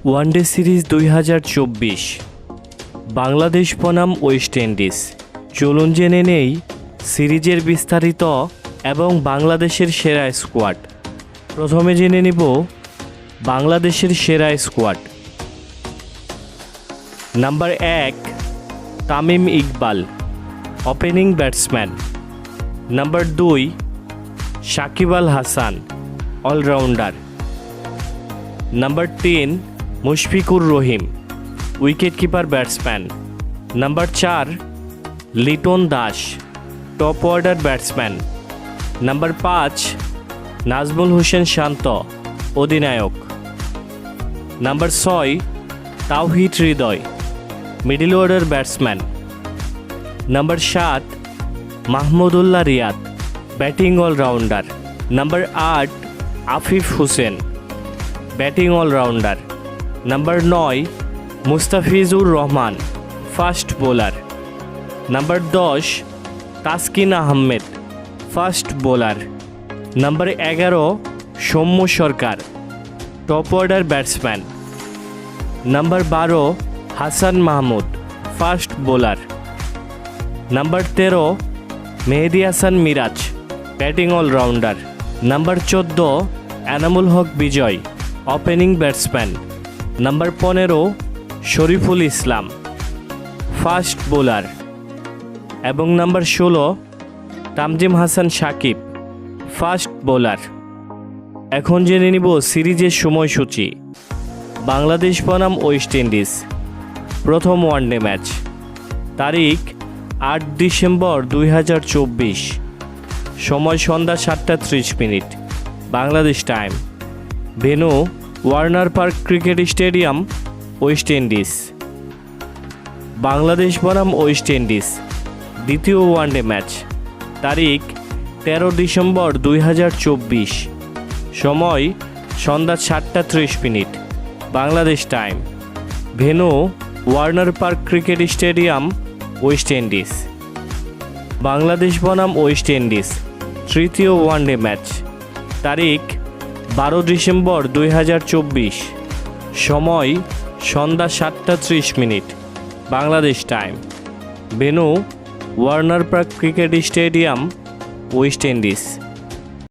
One day series 2024 Bangladesh বনাম West Indies. চলুন জেনে নেই সিরিজের বিস্তারিত এবং বাংলাদেশের সেরা স্কোয়াড। প্রথমে জেনে নিব বাংলাদেশের সেরা squad. Number 1 Tamim Iqbal, opening batsman. Number 2 Shakib Al Hasan, allrounder. Number 3 Mushfiqur Rahim, wicket keeper batsman. Number 4 Liton Das, top order batsman. Number 5 Najmul Hossain Shanto, অধিনায়ক। Number 6 Towhid Hridoy, middle order batsman. Number 7 Mahmudullah Riyad, batting allrounder. Number 8 Afif Hossain, batting allrounder. Number 9 Mustafizur Rahman, fast bowler. Number 10 Taskin Ahmed, fast bowler. Number 11 Soumya Sarkar, top order batsman. Number 12 Hasan Mahmud, fast bowler. Number 13 Mehedi Hasan Miraz, batting allrounder. Number 14 Enamul Haque Bijoy, opening batsman. Number 15 Shoriful Islam, fast bowler. এবং number 16 Tanzim Hasan Sakib, fast bowler. এখন জেনে নিব সিরিজের সময়সূচি। বাংলাদেশ বনাম West Indies, প্রথম one day match, তারিখ 8 December 2024, সময় সন্ধ্যা 7:30 Bangladesh time. Venue Warner Park cricket stadium, West Indies. Bangladesh বনাম ওয়েস্ট ইন্ডিজ দ্বিতীয় ওয়ানডে ম্যাচ, তারিখ 13 ডিসেম্বর 2024, সময় সন্ধ্যা 7:30 Bangladesh time. Venue Warner Park cricket stadium, West Indies. Bangladesh বনাম ওয়েস্ট ইন্ডিজ তৃতীয় ওয়ানডে ম্যাচ, তারিখ 12 ডিসেম্বর 2024, সময় সন্ধ্যা 7:30 Bangladesh time. Venue Warner Park cricket stadium, West Indies.